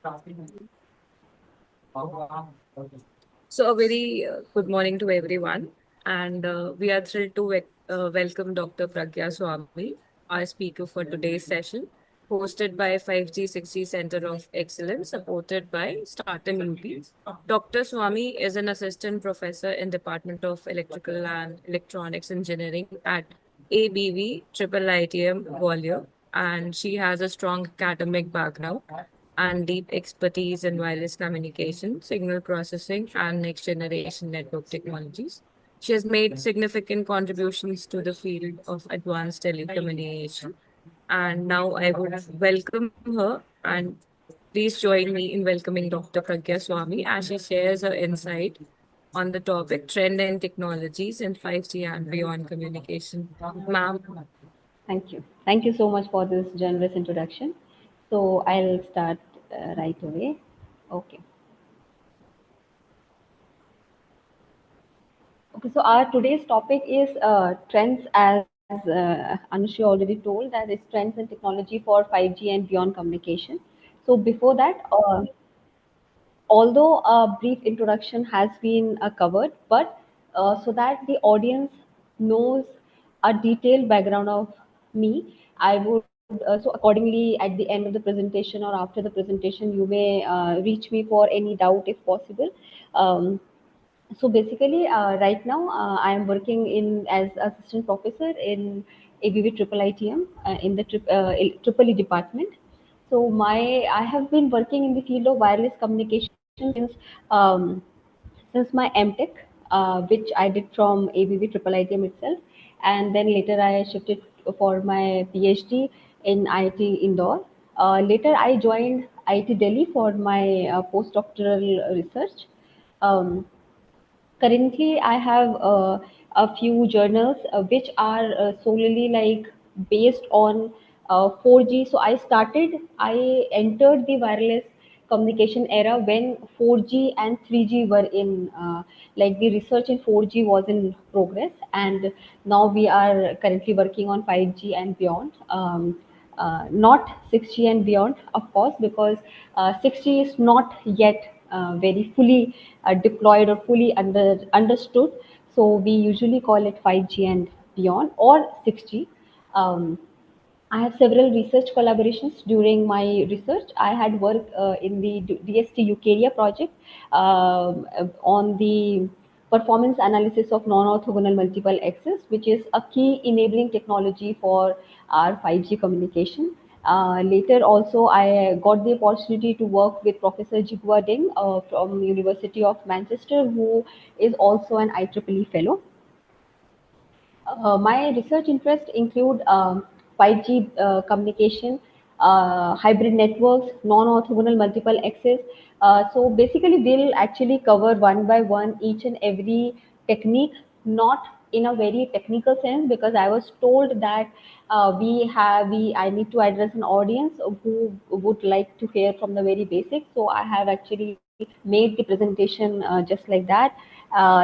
So, a very good morning to everyone. And we are thrilled to welcome Dr. Pragya Swami, our speaker for today's session, hosted by 5G 6G Center of Excellence, supported by Startem UP. Dr. Swami is an assistant professor in Department of Electrical and Electronics Engineering at ABV Triple ITM Gwalior, and she has a strong academic background and deep expertise in wireless communication, signal processing, and next generation network technologies. She has made significant contributions to the field of advanced telecommunication. And now I would welcome her, and please join me in welcoming Dr. Pragya Swami as she shares her insight on the topic trend and technologies in 5G and beyond communication. Ma'am, Thank you. Thank you so much for this generous introduction. So I'll start right away. Okay. Okay. So our today's topic is trends, as Anushya already told, that is trends and technology for 5G and beyond communication. So before that, although a brief introduction has been covered, but so that the audience knows a detailed background of me, I would so accordingly at the end of the presentation or after the presentation, you may reach me for any doubt if possible. Um, so basically, right now I am working in as assistant professor in ABV Triple ITM in the Triple E department. So I have been working in the field of wireless communication um, since my MTech, which I did from ABV Triple ITM itself, and then later I shifted for my PhD in IIT Indore. Later I joined IIT Delhi for my postdoctoral research. Um, Currently, I have a few journals which are solely like based on 4G. So I entered the wireless communication era when 4G and 3G were in, like the research in 4G was in progress, and now we are currently working on 5G and beyond. Not 6G and beyond, of course, because 6G is not yet very fully deployed or fully understood. So we usually call it 5G and beyond or 6G. Um, I have several research collaborations during my research. I had worked in the DST Eukarya project on the performance analysis of non-orthogonal multiple access, which is a key enabling technology for our 5G communication. Later also, I got the opportunity to work with Professor Jigwa Ding from University of Manchester, who is also an IEEE fellow. My research interests include 5G communication, hybrid networks, non-orthogonal multiple access. So basically, we'll actually cover one by one each and every technique, not in a very technical sense, because I was told that I need to address an audience who would like to hear from the very basics. So I have actually made the presentation just like that.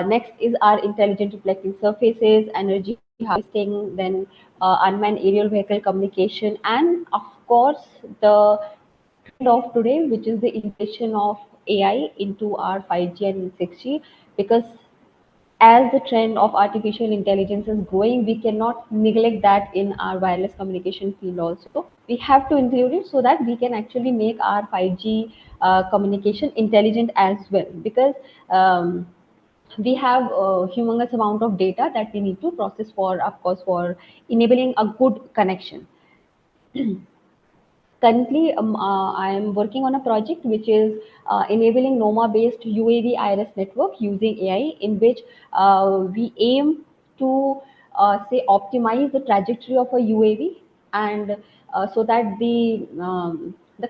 Next is our intelligent reflecting surfaces, energy harvesting, then unmanned aerial vehicle communication, and of course the trend of today, which is the integration of AI into our 5G and 6G, because as the trend of artificial intelligence is growing, we cannot neglect that in our wireless communication field also. We have to include it so that we can actually make our 5G communication intelligent as well, because we have a humongous amount of data that we need to process for, of course, for enabling a good connection. Currently, I am working on a project which is enabling NOMA-based UAV IRS network using AI, in which we aim to say optimize the trajectory of a UAV, and so that the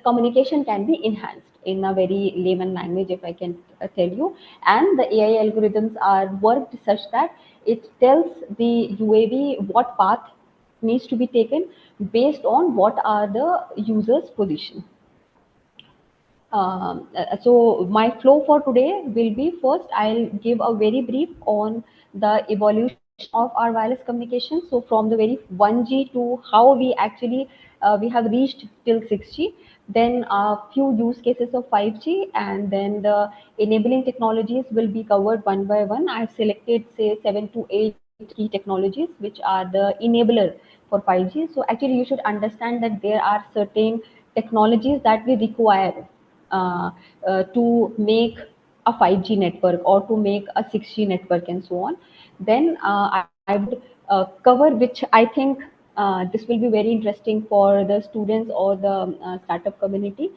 communication can be enhanced in a very layman language, if I can tell you. And the AI algorithms are worked such that it tells the UAV what path needs to be taken based on what are the user's position. So my flow for today will be, first I'll give a very brief on the evolution of our wireless communication. So from the very 1G to how we actually we have reached till 6G. then a few use cases of 5G, and then the enabling technologies will be covered one by one. I've selected say 7 to 8 key technologies which are the enabler for 5G. So actually you should understand that there are certain technologies that we require uh, to make a 5G network or to make a 6G network and so on. Then I would cover, which I think this will be very interesting for the students or the startup community,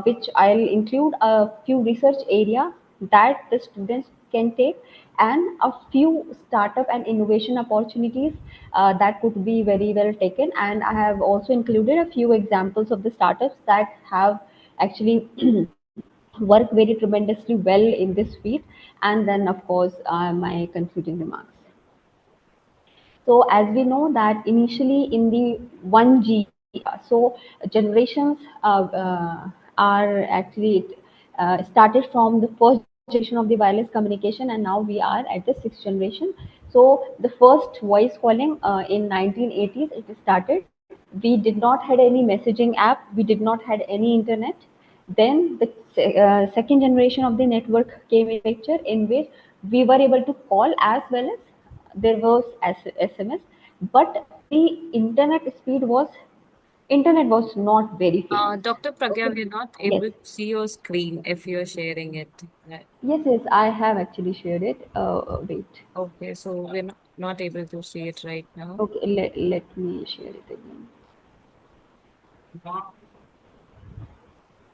which I'll include a few research areas that the students can take, and a few startup and innovation opportunities that could be very well taken. And I have also included a few examples of the startups that have actually worked very tremendously well in this field, and then of course my concluding remarks. So as we know that initially in the 1G, so generations are actually started from the first generation of the wireless communication, and now we are at the sixth generation. So the first voice calling in 1980s it started. We did not had any messaging app. We did not had any internet. Then the second generation of the network came in picture, in which we were able to call as well as there was SMS, but the internet was not very famous. Dr. Pragya, Okay. we're not Yes. able to see your screen if you're sharing it. Right. Yes, I have actually shared it. Wait. Okay, so we're not able to see it right now. Okay, let me share it again.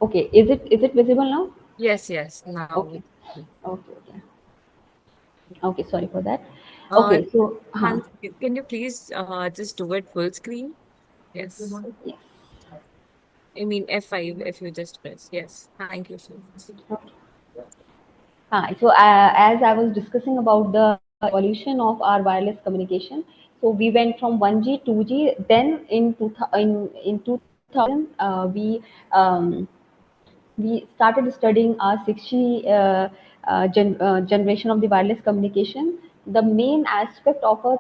Okay, is it visible now? Yes, yes, now. Okay. Okay. Okay, sorry for that. Uh, Okay, so Han, can you please just do it full screen? Yes. yes. I mean F5 if you just press. Yes. Thank you so much. Okay. So as I was discussing about the evolution of our wireless communication, so we went from 1G, 2G, then in 2000 we started studying our 6G generation of the wireless communication. The main aspect of a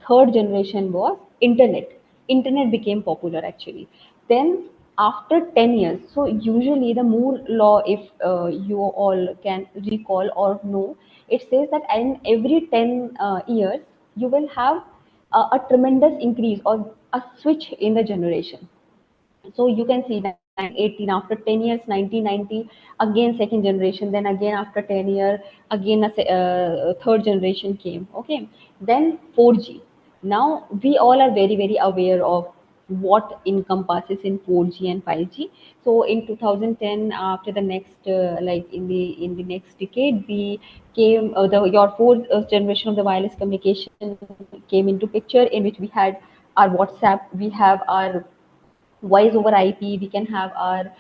third generation was internet. Internet became popular actually. Then after 10 years, so usually the Moore law, if you all can recall or know, it says that in every 10 years, you will have a tremendous increase or a switch in the generation. So you can see 1918, after 10 years 1990, again second generation, then again after 10 years again third generation came. Okay, then 4G. Now we all are very aware of what encompasses in 4G and 5G. So in 2010, after the next like in the next decade, we came the your fourth generation of the wireless communication came into picture, in which we had our WhatsApp, we have our voice over IP, we can have our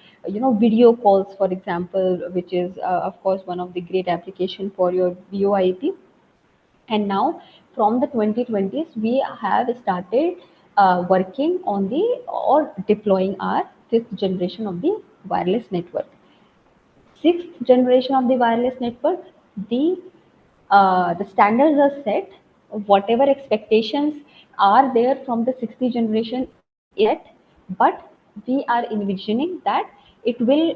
video calls, for example, which is of course one of the great application for your VoIP. And now from the 2020s we have started working on the or deploying our fifth generation of the wireless network. Sixth generation of the wireless network, the standards are set. Whatever expectations are there from the sixth generation yet, but we are envisioning that we will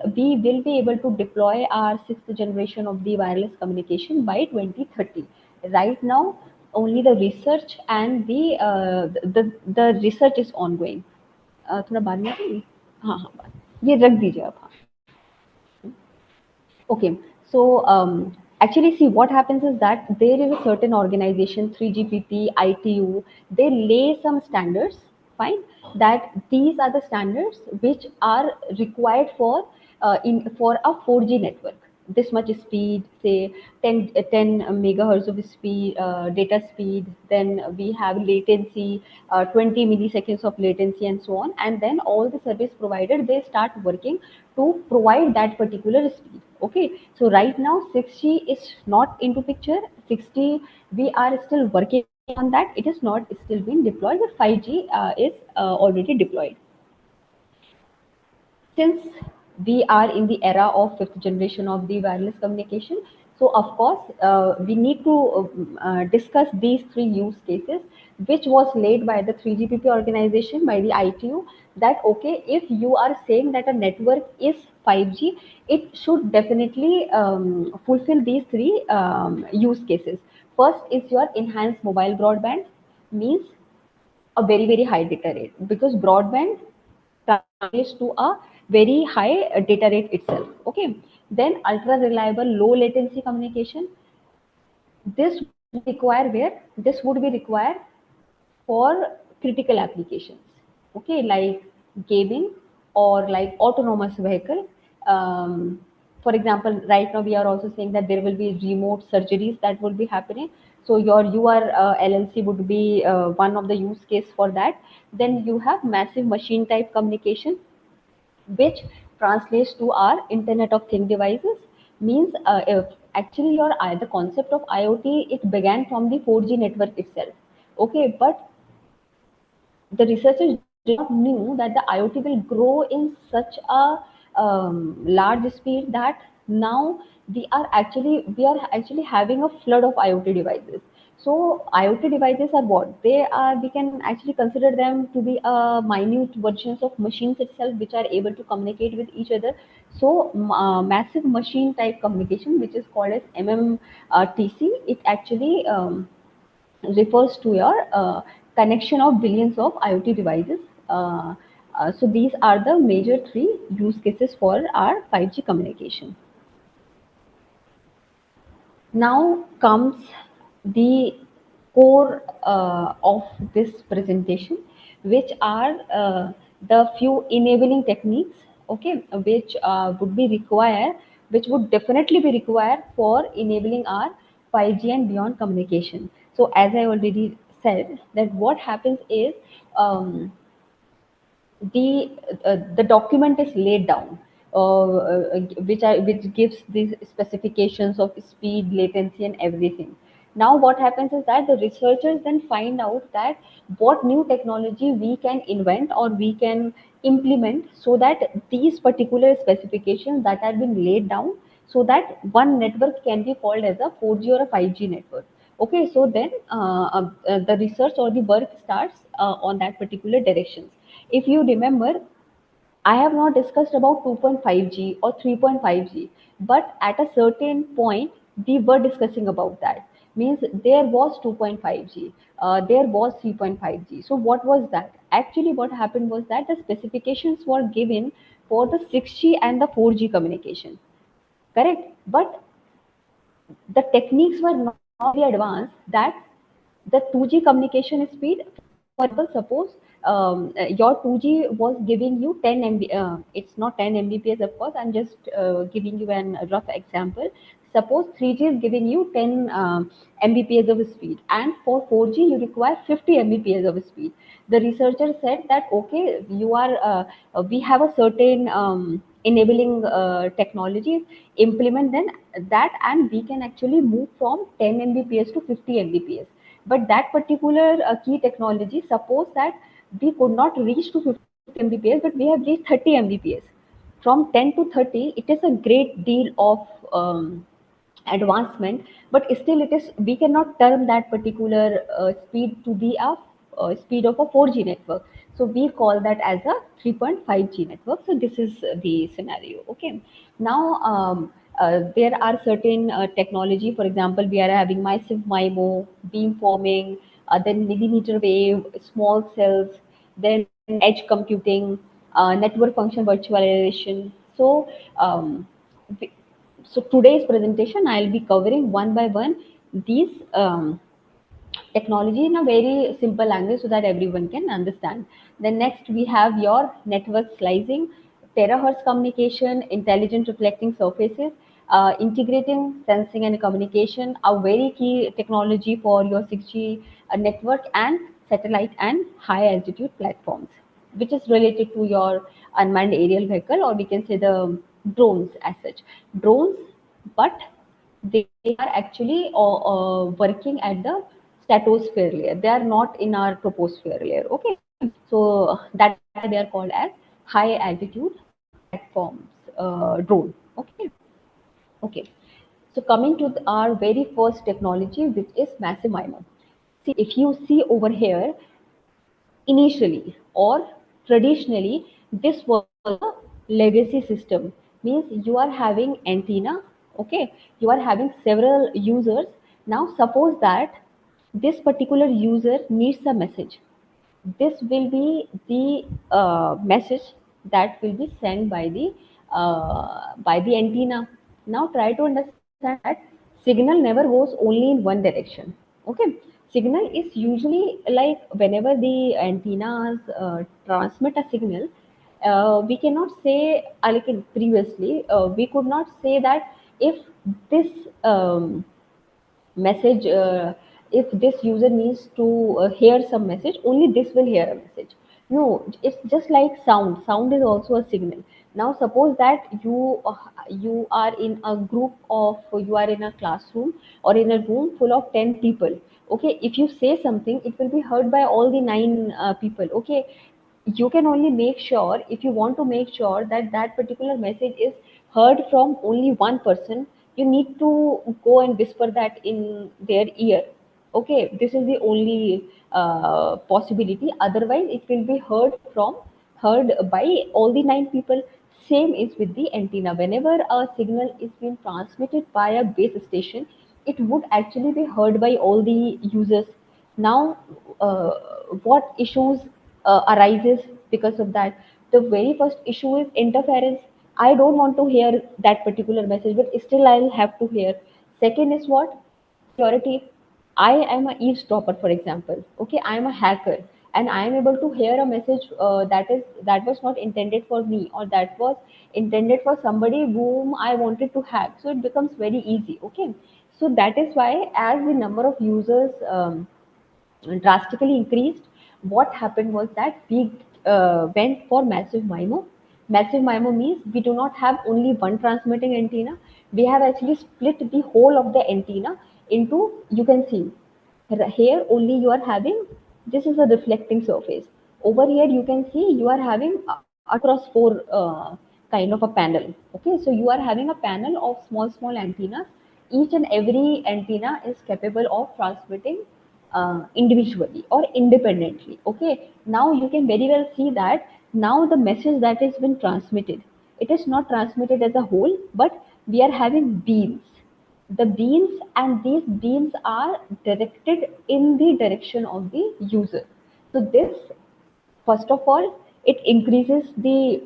be able to deploy our sixth generation of the wireless communication by 2030. Right now, only the research and the research is ongoing. थोड़ा बाद में आएगी? हाँ हाँ बाद ये रख दीजिए आप हाँ. Okay, so actually, see what happens is that there is a certain organization, 3GPP, ITU, they lay some standards, fine, that these are the standards which are required for a 4G network. This much speed, say 10 megahertz of speed, data speed, then we have latency, 20 milliseconds of latency, and so on. And then all the service provider they start working to provide that particular speed. Okay, so right now 6G is not into picture. 6G we are still working on that. It is not still being deployed, but 5G is already deployed. Since we are in the era of fifth generation of the wireless communication, So of course, we need to discuss these three use cases, which was laid by the 3GPP organization, by the ITU, that okay, if you are saying that a network is 5G, it should definitely fulfill these three use cases. First is your enhanced mobile broadband, means a very very high data rate, because broadband translates to a very high data rate itself. Okay, then ultra reliable low latency communication. This would require where this would be required for critical applications, okay, like gaming or like autonomous vehicle. For example, right now we are also saying that there will be remote surgeries that will be happening, so your LLC would be one of the use case for that. Then you have massive machine type communication, which translates to our internet of thing devices, means if actually the concept of IoT, it began from the 4G network itself. Okay, but the researchers did not knew that the IoT will grow in such a large speed that now we are actually having a flood of IoT devices. So IoT devices are what they are. We can actually consider them to be minute versions of machines itself, which are able to communicate with each other. So massive machine type communication, which is called as MMTC, it actually refers to your connection of billions of IoT devices. So these are the major three use cases for our 5G communication. Now comes the core of this presentation, which are the few enabling techniques, okay, which would be required, which would definitely be required for enabling our 5G and beyond communication. So as I already said, that what happens is, um, the document is laid down, which gives these specifications of speed, latency, and everything. Now what happens is that the researchers then find out that what new technology we can invent or we can implement, so that these particular specifications that are being laid down, so that one network can be called as a 4G or a 5G network. Okay, so then the research or the work starts on that particular directions. If you remember, I have not discussed about 2.5G or 3.5G, but at a certain point, we were discussing about that. Means there was 2.5G, there was 3.5G. So what was that? Actually, what happened was that the specifications were given for the 6G and the 4G communication. Correct, but the techniques were not very advanced that the 2G communication speed, for example, suppose your 2G was giving you 10 MB, it's not 10 Mbps, of course, I'm just giving you a rough example. Suppose 3G is giving you 10 Mbps of speed, and for 4G you require 50 Mbps of speed. The researcher said that okay, we have a certain enabling technologies, implement then that, and we can actually move from 10 Mbps to 50 Mbps. But that particular key technology, suppose that we could not reach to 50 Mbps, but we have reached 30 Mbps. From 10 to 30, it is a great deal of advancement, but still it is, we cannot term that particular speed to be a speed of a 4G network. So we call that as a 3.5G network. So this is the scenario. Okay. Now there are certain technology. For example, we are having massive MIMO, beamforming, then millimeter wave, small cells, then edge computing, network function virtualization. So so today's presentation, I'll be covering one by one these technology in a very simple language so that everyone can understand. Then next we have your network slicing, terahertz communication, intelligent reflecting surfaces, integrating sensing and communication, a very key technology for your 6G network, and satellite and high altitude platforms, which is related to your unmanned aerial vehicle, or we can say the drones as such. Drones, but they are actually working at the stratosphere layer. They are not in our troposphere layer. Okay, so that's why they are called as high altitude platforms drone. Okay, okay. So coming to our very first technology, which is massive MIMO. See, if you see over here, initially or traditionally, this was a legacy system. Means you are having antenna, okay? You are having several users. Now suppose that this particular user needs a message. This will be the message that will be sent by the antenna. Now try to understand that signal never goes only in one direction. Okay, signal is usually like whenever the antennas transmit a signal, we cannot say like previously we could not say that if this message if this user needs to hear some message, only this will hear a message. No, it's just like sound is also a signal. Now suppose that you are in a group of, you are in a classroom or in a room full of 10 people. Okay, if you say something, it will be heard by all the 9 people. Okay, you can only make sure, if you want to make sure that that particular message is heard from only one person, you need to go and whisper that in their ear. Okay, this is the only possibility. Otherwise it will be heard by all the 9 people. Same is with the antenna. Whenever a signal is being transmitted by a base station, it would actually be heard by all the users. Now uh, what issues arises because of that? The very first issue is interference. I don't want to hear that particular message, but still I'll have to hear. Second is what? Security. I am a eavesdropper, for example. Okay, I am a hacker, and I am able to hear a message that was not intended for me, or that was intended for somebody whom I wanted to hack. So it becomes very easy. Okay, so that is why, as the number of users drastically increased, what happened was that we went for massive MIMO. Massive MIMO means we do not have only one transmitting antenna. We have actually split the whole of the antenna into, you can see, here only you are having, this is a reflecting surface. Over here you can see you are having across 4 kind of a panel. Okay, so you are having a panel of small antennas. Each and every antenna is capable of transmitting individually or independently. Okay, now you can very well see that now the message that has been transmitted, it is not transmitted as a whole, but we are having beams. The beams, and these beams are directed in the direction of the user. So this, first of all, it increases the,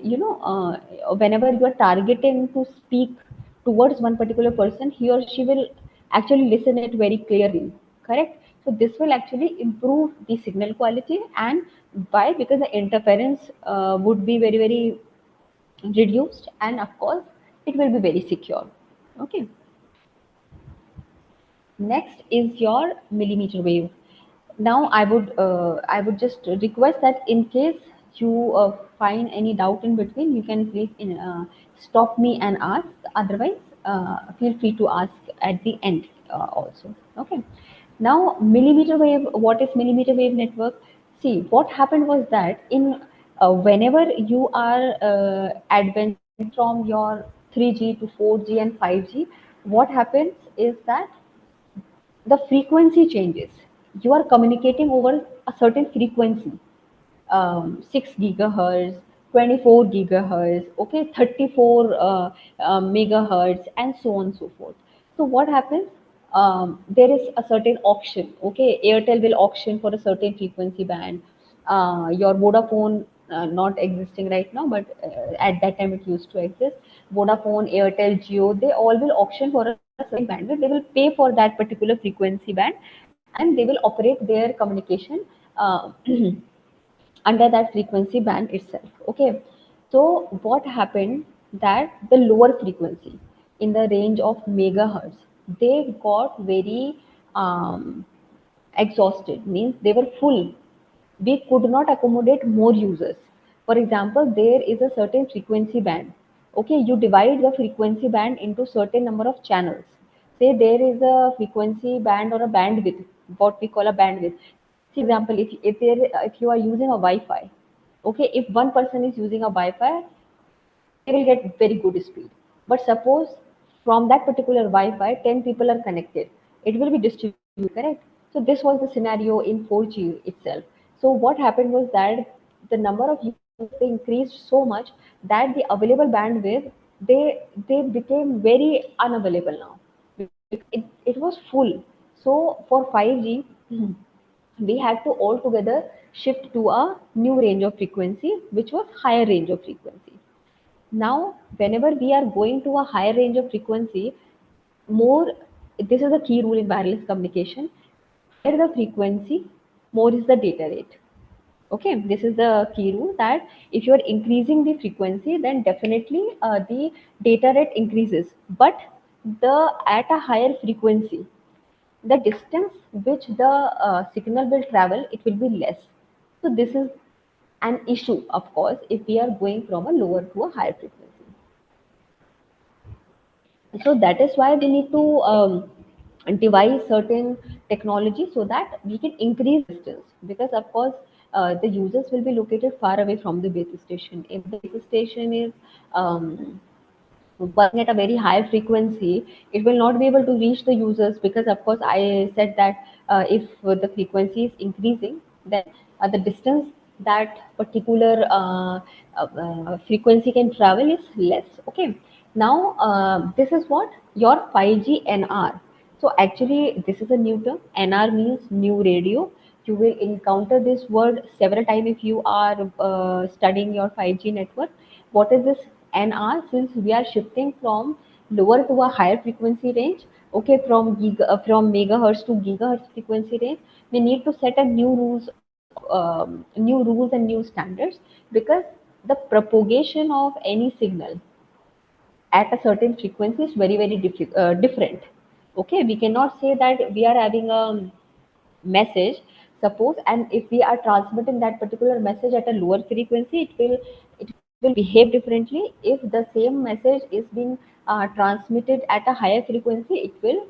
whenever you are targeting to speak towards one particular person, he or she will actually listen it very clearly. Correct. So this will actually improve the signal quality. And why? Because the interference would be very reduced, and of course it will be very secure. Okay. Next is your millimeter wave. Now I would just request that in case you find any doubt in between, you can please stop me and ask. Otherwise, feel free to ask at the end also. Okay. Now millimeter wave. What is millimeter wave network? See, what happened was that in whenever you are advancing from your 3G to 4G and 5G, what happens is that the frequency changes. You are communicating over a certain frequency, 6 gigahertz, 24 gigahertz, okay, 34 megahertz, and so on and so forth. So what happens? There is a certain auction. Okay, Airtel will auction for a certain frequency band. Your Vodafone, not existing right now, but at that time it used to exist. Vodafone, Airtel, Jio, they all will auction for a certain bandwidth. They will pay for that particular frequency band, and they will operate their communication under that frequency band itself. Okay, so what happened, that the lower frequency in the range of megahertz, they got very exhausted, means they were full. We could not accommodate more users. For example, there is a certain frequency band. Okay, you divide the frequency band into certain number of channels. Say there is a frequency band or a bandwidth, what we call a bandwidth. See, example, if you are using a Wi-Fi, okay, if one person is using a Wi-Fi, they will get very good speed. But suppose from that particular Wi-Fi, 10 people are connected. It will be distributed, correct? So this was the scenario in 4G itself. So what happened was that the number of users they increased so much that the available bandwidth they became very unavailable now. It was full. So for 5G, we had to altogether shift to a new range of frequency, which was higher range of frequency. Now, whenever we are going to a higher range of frequency, more, this is the key rule in wireless communication, higher the frequency, more is the data rate. Okay, this is the key rule that if you are increasing the frequency, then definitely the data rate increases. But the at a higher frequency, the distance which the signal will travel, it will be less. So this is an issue, of course, if we are going from a lower to a higher frequency. So that is why we need to devise certain technology so that we can increase distance, because of course the users will be located far away from the base station. If the base station is working at a very high frequency, it will not be able to reach the users, because of course I said that if the frequency is increasing, then the distance that particular frequency can travel is less. Okay, now this is what your 5G NR. So actually this is a new term. NR means new radio. You will encounter this word several times if you are studying your 5G network. What is this NR? Since we are shifting from lower to a higher frequency range, okay, from megahertz to gigahertz frequency range, we need to set a new rules and new standards, because the propagation of any signal at a certain frequency is very different. Okay, we cannot say that we are having a message, suppose, and if we are transmitting that particular message at a lower frequency, it will behave differently. If the same message is being transmitted at a higher frequency, it will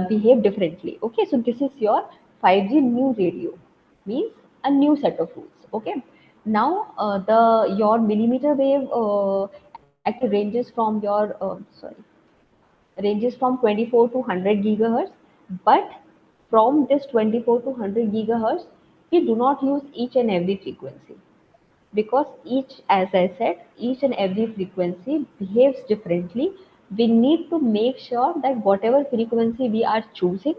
behave differently. Okay, so this is your 5G new radio, means a new set of rules. Okay, now the your millimeter wave actually ranges from 24 to 100 gigahertz. But from this 24 to 100 gigahertz, we do not use each and every frequency, because each, as I said, each and every frequency behaves differently. We need to make sure that whatever frequency we are choosing,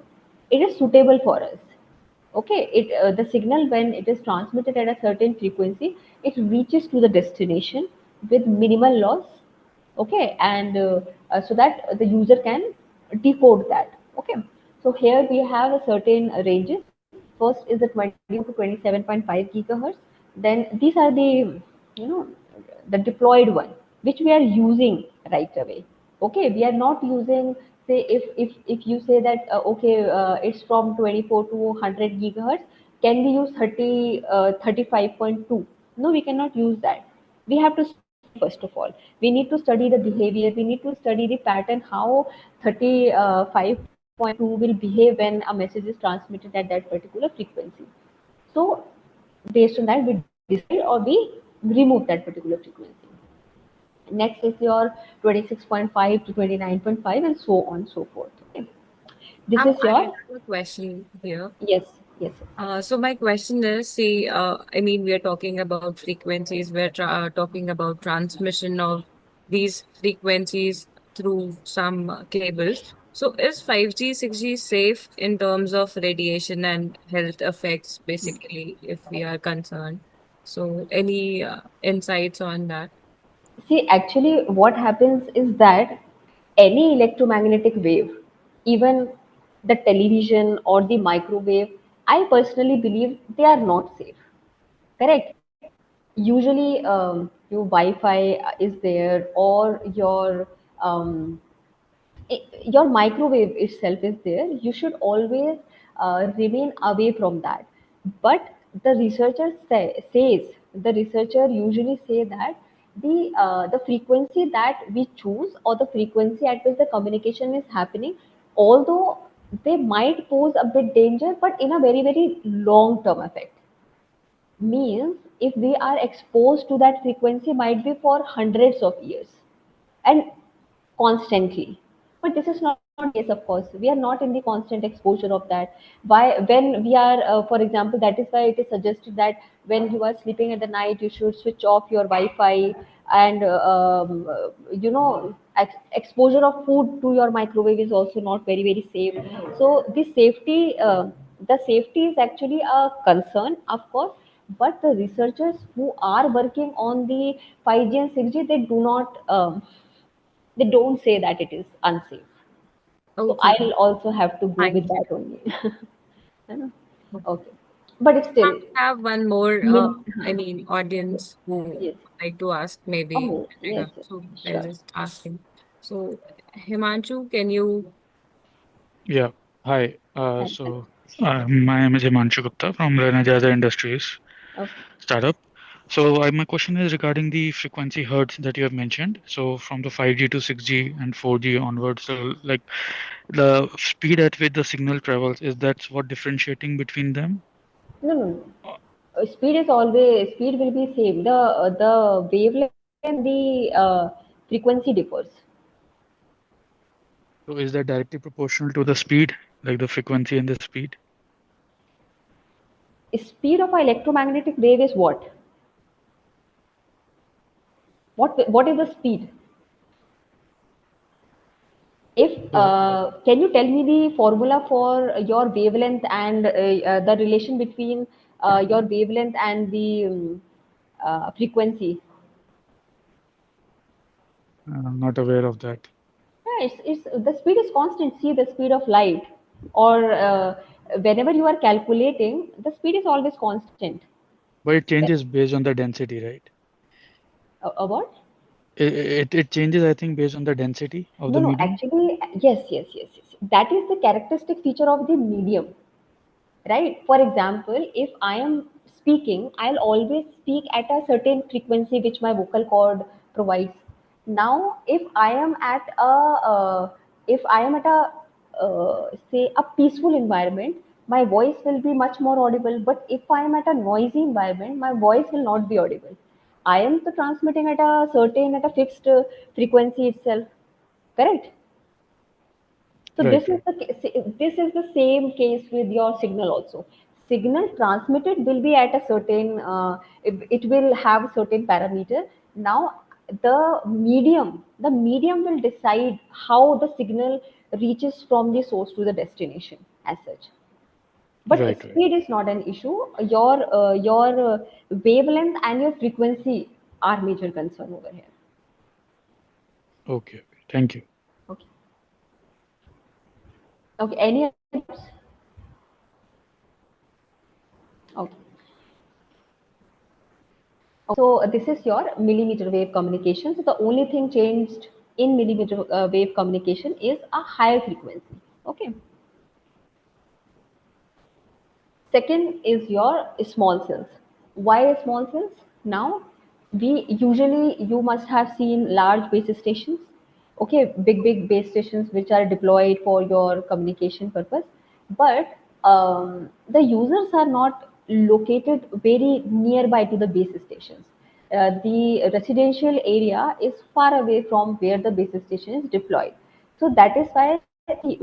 it is suitable for us. Okay, the signal, when it is transmitted at a certain frequency, it reaches to the destination with minimal loss. Okay, and so that the user can decode that. Okay, so here we have a certain ranges. First is the 21 to 27.5 gigahertz. Then these are the, you know, the deployed one which we are using right away. Okay, we are not using, say, if you say that okay, it's from 24 to 100 gigahertz, can we use 35.2? No, we cannot use that. We have to study, first of all we need to study the behavior, we need to study the pattern, how 35.2 will behave when a message is transmitted at that particular frequency. So based on that, we decide or we remove that particular frequency. Next is your 26.5 to 29.5, and so on so forth. Okay, this is I your, have a question here. yes, yes. So my question is, see, I mean, we are talking about frequencies. We're talking about transmission of these frequencies through some cables. So is 5G, 6G safe in terms of radiation and health effects, basically, if we are concerned? So any insights on that? See, actually, what happens is that any electromagnetic wave, even the television or the microwave, I personally believe they are not safe. Correct? Usually, your Wi-Fi is there, or your microwave itself is there. You should always remain away from that. But says, the researcher usually say that the frequency that we choose, or the frequency at which the communication is happening, although they might pose a bit danger, but in a very long term effect, means if we are exposed to that frequency, might be for hundreds of years and constantly. But this is not the case, of course. We are not in the constant exposure of that. Why, when we are, for example, that is why it is suggested that when you are sleeping at the night, you should switch off your Wi-Fi, and exposure of food to your microwave is also not very very safe. So the safety is actually a concern, of course. But the researchers who are working on the 5G and 6G, they don't say that it is unsafe. So Okay. I'll also have to go with Thank that you. only. You know? Okay. But it's I still, have one more, I min- mean, audience who would yes. like to ask maybe. Oh, yes, yes. So I'll Sure. just ask him. So, Himanshu, can you? Yeah. Hi. And, My name is Himanshu Gupta from Renajaza Industries okay. startup. My question is regarding the frequency hertz that you have mentioned. So, from the 5G to 6G and 4G onwards, so like the speed at which the signal travels, is that's what differentiating between them? No, no, no. Uh, Speed will be same. The wavelength and the frequency differs. So, is that directly proportional to the speed, like the frequency and the speed? Speed of a electromagnetic wave is what? What is the speed? If So, can you tell me the formula for your wavelength and the relation between your wavelength and the frequency? I'm not aware of that. Yeah, it's the speed is constant. See the speed of light, or whenever you are calculating, the speed is always constant. But it changes based on the density, right? What? It changes, I think, based on the density of No, the no. medium. Actually, yes. That is the characteristic feature of the medium, right? For example, if I am speaking, I'll always speak at a certain frequency which my vocal cord provides. Now if I am at a say a peaceful environment, my voice will be much more audible. But if I am at a noisy environment, my voice will not be audible. I am transmitting at a fixed frequency itself, correct? So Right, right. this is the same case with your signal also. Signal transmitted will be at a certain, it will have a certain parameter. Now the medium will decide how the signal reaches from the source to the destination as such. But Right, right. speed is not an issue. Your wavelength and your frequency are major concern over here. Okay, okay. Thank you. Okay. Okay. Any other doubts? Okay. So this is your millimeter wave communication. So the only thing changed in millimeter wave communication is a higher frequency. Okay. Second is your small cells. Why small cells? Now, you must have seen large base stations. Okay, big base stations which are deployed for your communication purpose. But the users are not located very nearby to the base stations. The residential area is far away from where the base station is deployed. So that is why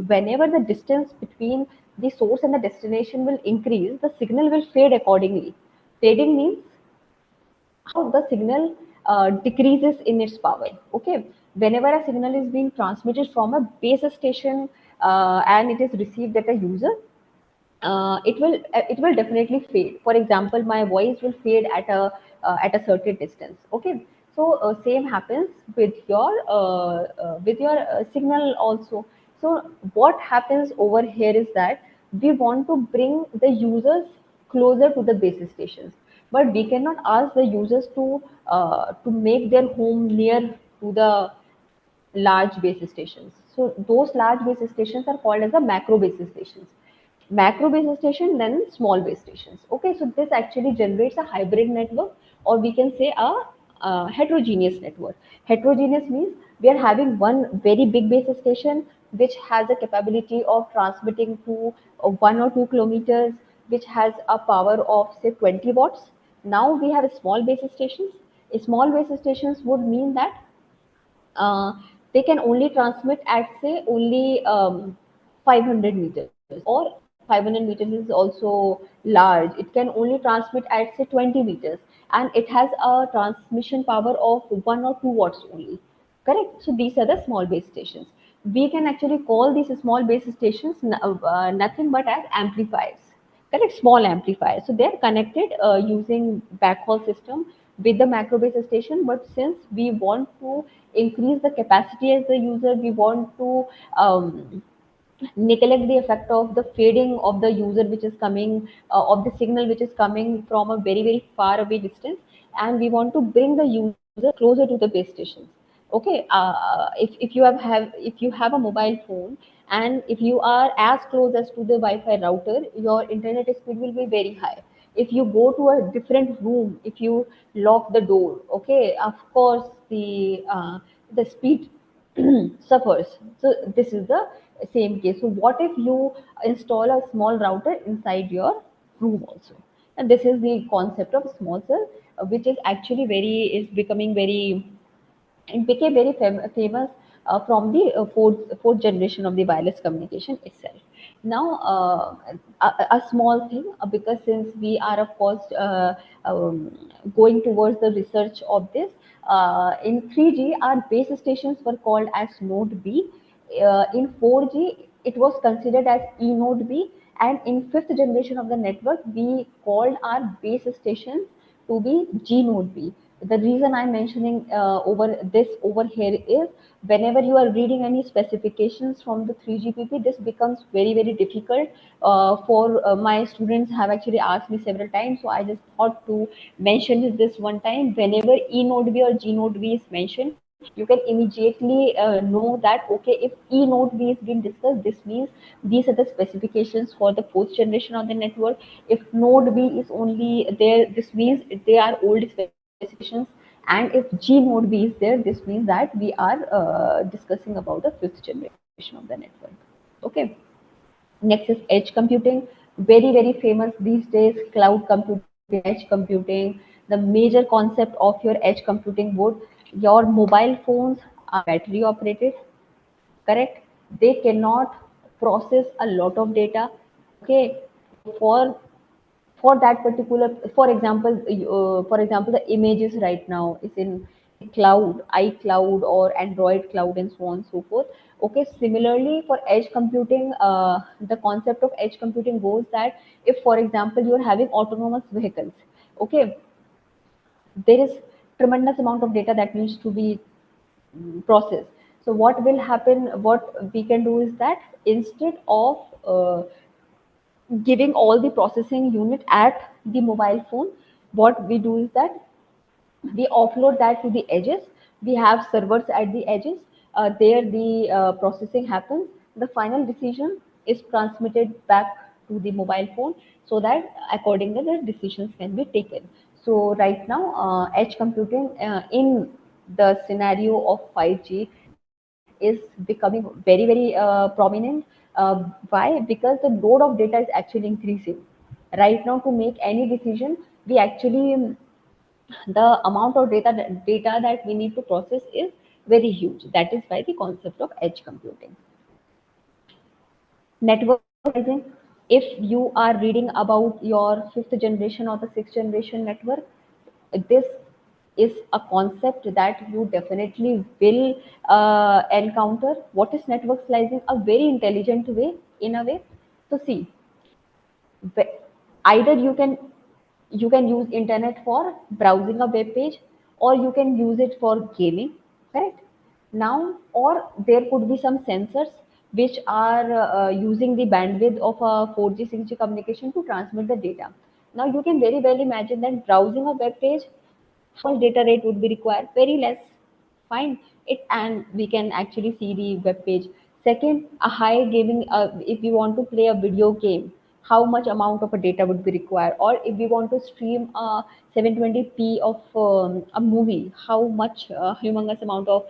whenever the distance between the source and the destination will increase, the signal will fade accordingly. Fading means how the signal decreases in its power. Okay, whenever a signal is being transmitted from a base station and it is received at a user, it will definitely fade. For example, my voice will fade at a certain distance. Okay, so same happens with your signal also. So what happens over here is that we want to bring the users closer to the base stations, but we cannot ask the users to make their home near to the large base stations. So those large base stations are called as the macro base stations. Macro base station, then small base stations. Okay, so this actually generates a hybrid network, or we can say a heterogeneous network. Heterogeneous means we are having one very big base station which has a capability of transmitting to 1 or 2 kilometers, which has a power of say 20 watts. Now we have small base stations. Small base stations would mean that uh, they can only transmit at say only 500 meters, or 500 meters is also large. It can only transmit at say 20 meters, and it has a transmission power of 1 or 2 watts only. Correct. So these are the small base stations. We can actually call these small base stations nothing but as amplifiers. Correct. Small amplifiers. So they are connected using backhaul system with the macro base station. But since we want to increase the capacity as the user, we want to neglect the effect of the fading of the user which is coming of the signal which is coming from a very far away distance, and we want to bring the user closer to the base stations. Okay, if if you have a mobile phone, and if you are as close as to the Wi-Fi router, your internet speed will be very high. If you go to a different room, if you lock the door, okay, of course the speed suffers. So this is the same case. So what if you install a small router inside your room also? And this is the concept of small cell, which is actually very is becoming very, it became very famous from the fourth generation of the wireless communication itself. Now, a small thing, because since we are of course going towards the research of this, in 3G, our base stations were called as Node B. In 4G, it was considered as E Node B, and in fifth generation of the network, we called our base stations to be G node B. The reason I'm mentioning over here is whenever you are reading any specifications from the 3GPP, this becomes very difficult. For my students have actually asked me several times, so I just thought to mention this one time. Whenever E node B or G node B is mentioned, you can immediately know that okay, if E node B is being discussed, this means these are the specifications for the fourth generation of the network. If node B is only there, this means they are old specifications. And if G node B is there, this means that we are discussing about the fifth generation of the network. Okay. Next is edge computing, very famous these days. Cloud computing, edge computing. The major concept of your edge computing would, your mobile phones are battery operated, correct? They cannot process a lot of data. Okay, for for that particular, for example, the images right now is in cloud, iCloud or Android cloud, and so on and so forth. Okay, similarly for edge computing, the concept of edge computing goes that if for example you are having autonomous vehicles, okay, there is tremendous amount of data that needs to be processed. So what will happen, what we can do is that instead of giving all the processing unit at the mobile phone, what we do is that we offload that to the edges. We have servers at the edges. There the processing happens. The final decision is transmitted back to the mobile phone, so that accordingly the decisions can be taken. So right now, edge computing in the scenario of 5G is becoming very prominent. Why? Because the load of data is actually increasing. Right now, to make any decision, we actually the amount of data that we need to process is very huge. That is why the concept of edge computing. Network slicing. If you are reading about your fifth generation or the sixth generation network, this is a concept that you definitely will encounter. What is network slicing? A very intelligent way, in a way. So see, either you can use internet for browsing a web page, or you can use it for gaming, correct? Now, or there could be some sensors which are using the bandwidth of a 4G 6G communication to transmit the data. Now you can very well imagine that browsing a web page, how much data rate would be required? Very less. Fine. It, and we can actually see the web page. Second, a high gaming. If we want to play a video game, how much amount of a data would be required? Or if we want to stream a 720p of a movie, how much humongous amount of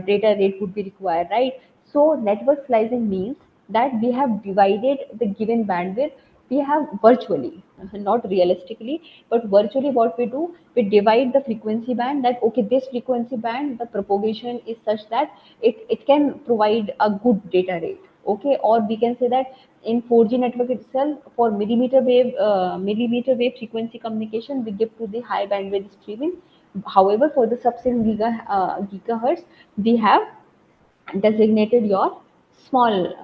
data rate would be required, right? So network slicing means that we have divided the given bandwidth we have virtually, not realistically, but virtually what we do, we divide the frequency band, that okay, this frequency band, the propagation is such that it can provide a good data rate. Okay, or we can say that in 4G network itself, for millimeter wave frequency communication, we give to the high bandwidth streaming. However, for the sub-6 gigahertz, we have designated your small,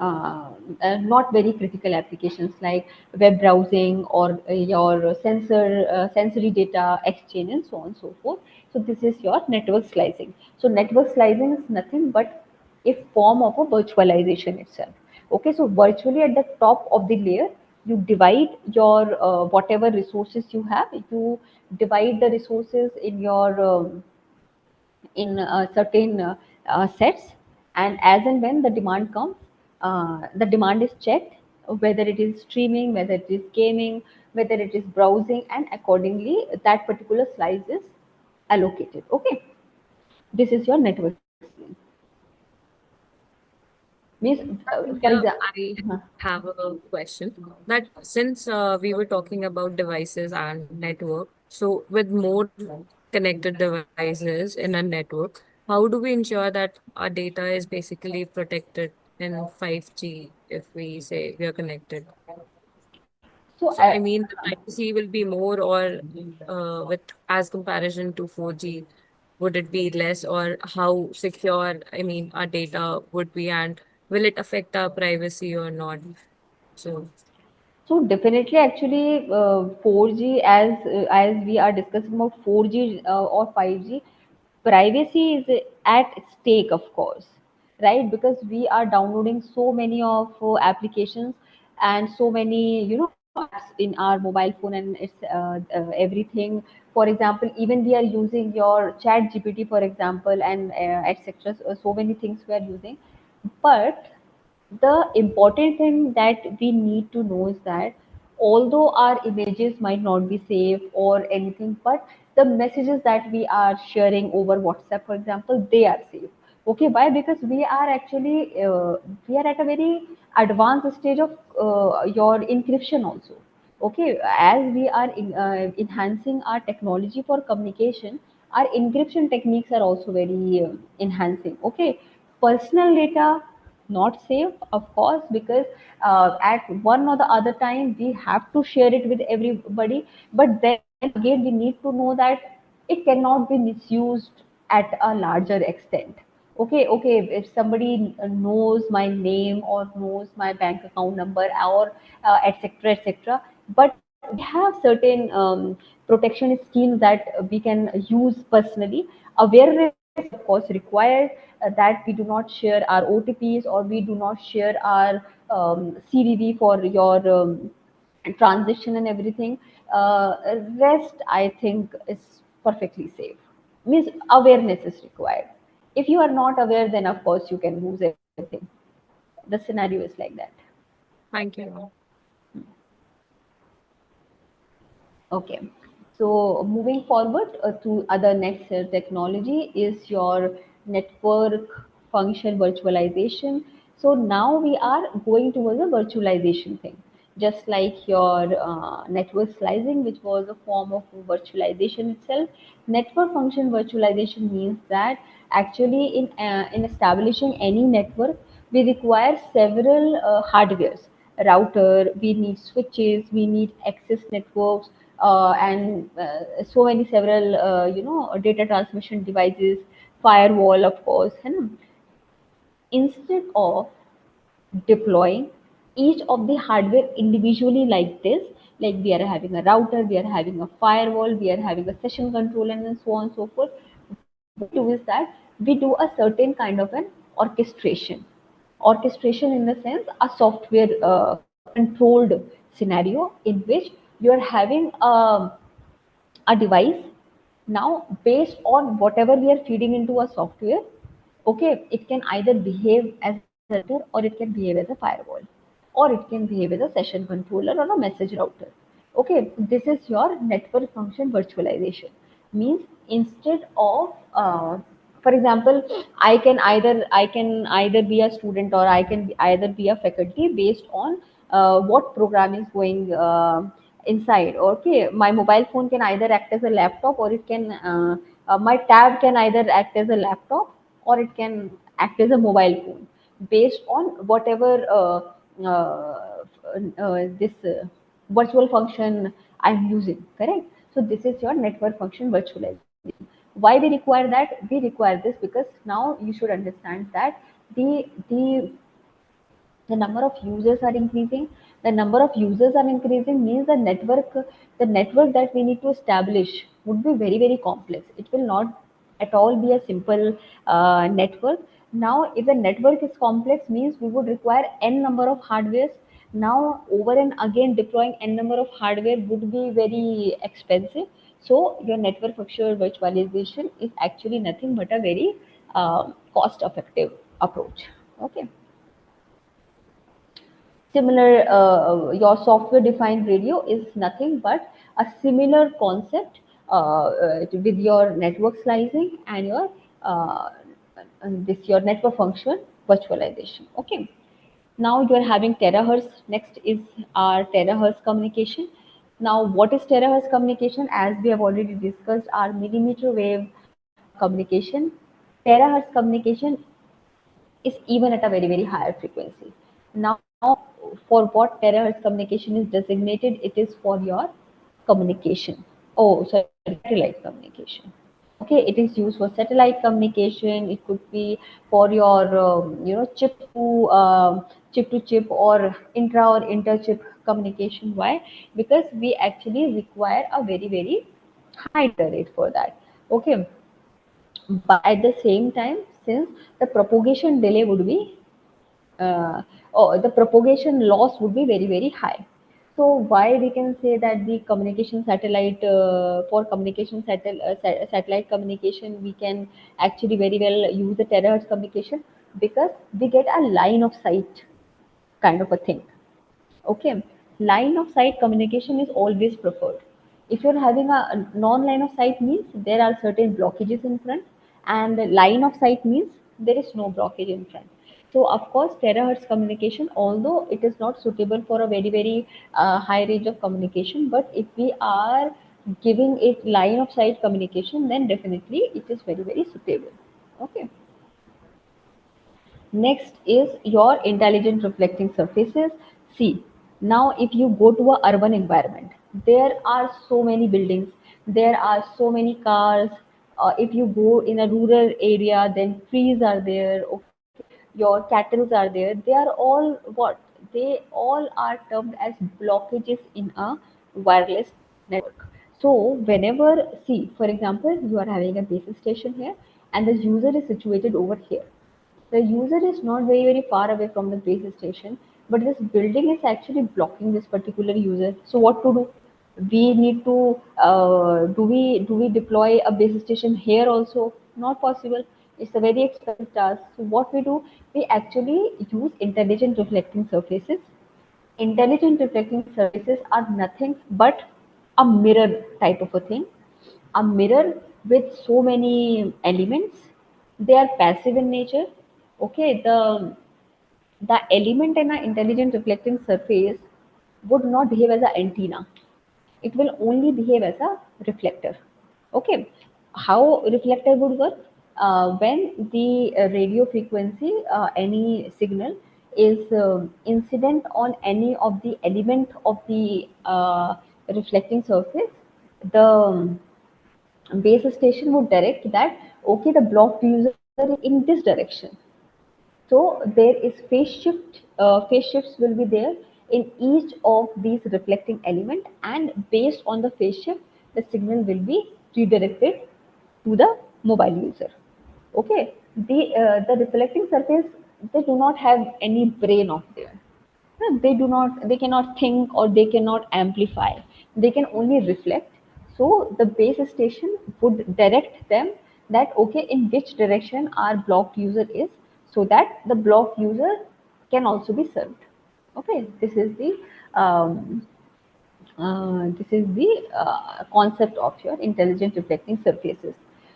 not very critical applications like web browsing or your sensory data exchange and so on and so forth. So this is your network slicing. So network slicing is nothing but a form of a virtualization itself. Okay, so virtually at the top of the layer, you divide your whatever resources you have. You divide the resources in your in certain sets, and as and when the demand comes, the demand is checked, whether it is streaming, whether it is gaming, whether it is browsing, and accordingly that particular slice is allocated. Okay, this is your network experience. Means for Here, I example, have a question that since we were talking about devices and network, so with more connected devices in a network, how do we ensure that our data is basically protected in 5G if we say we are connected? so So, I mean, the privacy will be more, or with as comparison to 4G, would it be less, or how secure, I mean, our data would be, and will it affect our privacy or not? So, So definitely, actually, 4G, as we are discussing about 4G or 5G, privacy is at stake, of course, right? Because we are downloading so many of applications and so many, apps in our mobile phone, and it's everything. For example, even we are using your Chat GPT, for example, and etc. So many things we are using, but the important thing that we need to know is that although our images might not be safe or anything, but the messages that we are sharing over WhatsApp, for example, they are safe. Okay, why? Because we are actually we are at a very advanced stage of your encryption also. Okay, as we are enhancing our technology for communication, our encryption techniques are also very enhancing. Okay, personal data not safe, of course, because at one or the other time we have to share it with everybody, but then again we need to know that it cannot be misused at a larger extent. Okay, if somebody knows my name or knows my bank account number or etc etc, but we have certain protection schemes that we can use personally. Awareness is of course required, that we do not share our OTPs or we do not share our CVV for your transition and everything. Rest, I think, is perfectly safe. Means awareness is required. If you are not aware, then of course you can lose everything. The scenario is like that. thank you. Okay. So moving forward to other next technology is your network function virtualization. So now we are going towards a virtualization thing. Just like your network slicing, which was a form of virtualization itself, network function virtualization means that actually in establishing any network, we require several hardwares, router, we need switches, we need access networks, and so many several data transmission devices, firewall, of course. And instead of deploying each of the hardware individually like this, like we are having a router, we are having a firewall, we are having a session controller, and so on and so forth, what we do is that we do a certain kind of an orchestration in the sense a software controlled scenario in which you are having a device. Now based on whatever we are feeding into a software, okay, it can either behave as a router or it can behave as a firewall, or it can behave as a session controller or a message router. Okay, this is your network function virtualization. Means instead of for example, I can either be a student or I can either be a faculty based on what program is going inside. Okay, my mobile phone can either act as a laptop, or it can my tab can either act as a laptop, or it can act as a mobile phone, based on whatever this virtual function I'm using, correct? So this is your network function virtualization. Why we require that? We require this because now you should understand that the number of users are increasing. The number of users are increasing means the network that we need to establish would be very, very complex. It will not at all be a simple network. Now if the network is complex means we would require n number of hardwares. Now over and again deploying n number of hardware would be very expensive. So your network functional virtualization is actually nothing but a very cost effective approach. Okay. Similar, your software defined radio is nothing but a similar concept with your network slicing and your network function virtualization. Okay. Now you are having terahertz. Next is our terahertz communication. Now, what is terahertz communication? As we have already discussed, our millimeter wave communication. Terahertz communication is even at a very, very higher frequency. Now, for what terahertz communication is designated, it is for your communication. Oh, sorry, satellite communication. Okay, it is used for satellite communication. It could be for your, chip to chip or intra or inter chip communication. Why? Because we actually require a very, very high data rate for that. Okay, but at the same time, since the propagation delay would be or the propagation loss would be very, very high. So why we can say that the communication satellite for communication satellite communication we can actually very well use the terahertz communication, because we get a line of sight kind of a thing. Okay, line of sight communication is always preferred. If you're having a non-line of sight means there are certain blockages in front, and line of sight means there is no blockage in front. So of course, terahertz communication, although it is not suitable for a very, very high range of communication, but if we are giving it line of sight communication, then definitely it is very, very suitable. Okay. Next is your intelligent reflecting surfaces. See, now if you go to a urban environment, there are so many buildings, there are so many cars. If you go in a rural area, then trees are there. Okay, your cattle are there. They are all what? They all are termed as blockages in a wireless network. So whenever, see, for example, you are having a base station here, and the user is situated over here. The user is not very, very far away from the base station, but this building is actually blocking this particular user. So what to do? We need to do we deploy a base station here also? Not possible. It's a very expensive task. So what we do? We actually use intelligent reflecting surfaces. Intelligent reflecting surfaces are nothing but a mirror type of a thing, a mirror with so many elements. They are passive in nature. Okay, the element in an intelligent reflecting surface would not behave as an antenna. It will only behave as a reflector. Okay, how reflector would work? When the radio frequency, any signal is incident on any of the element of the reflecting surface, the base station would direct that, okay, the blocked user is in this direction. So there is phase shifts will be there in each of these reflecting element, and based on the phase shift, the signal will be redirected to the mobile user. Okay, the reflecting surface, they do not have any brain of their. No, they cannot think or they cannot amplify. They can only reflect. So the base station would direct them that, okay, in which direction our blocked user is, so that the blocked user can also be served. Okay, um, this is the concept of your intelligent reflecting surfaces.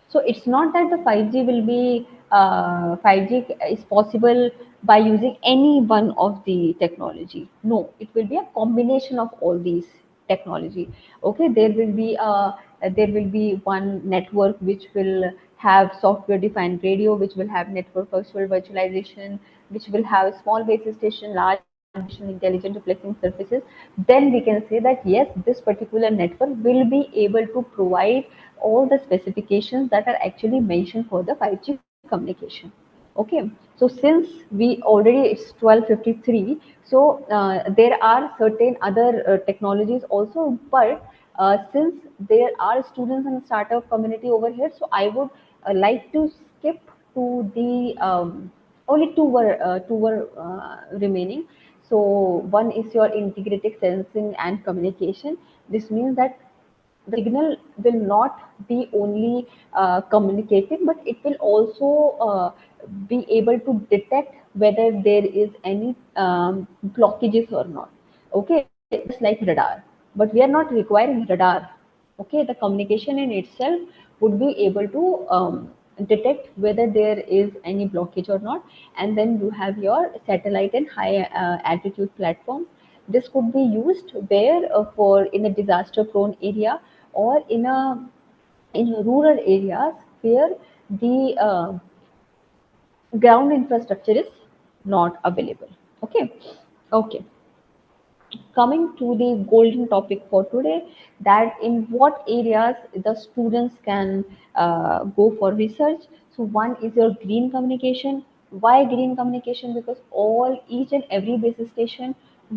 So it's not that the 5G will be 5G is possible by using any one of the technology. No, it will be a combination of all these technology. Okay, there will be one network which will have software defined radio, which will have network virtualization, which will have small base station, large base station, intelligent replacing services. Then we can say that yes, this particular network will be able to provide all the specifications that are actually mentioned for the 5G communication. Okay, so since we already it's 12:53, so there are certain other technologies also, but since there are students and startup community over here, so I would like to skip to the only two were remaining. So one is your integrated sensing and communication. This means that the signal will not be only communicating, but it will also be able to detect whether there is any blockages or not. Okay, just like radar, but we are not requiring radar. Okay, the communication in itself would be able to detect whether there is any blockage or not. And then you have your satellite and high altitude platform. This could be used where for in a disaster prone area, or in rural areas where the ground infrastructure is not available. Okay, okay, coming to the golden topic for today, that in what areas the students can go for research. So one is your green communication. Why green communication? Because all each and every base station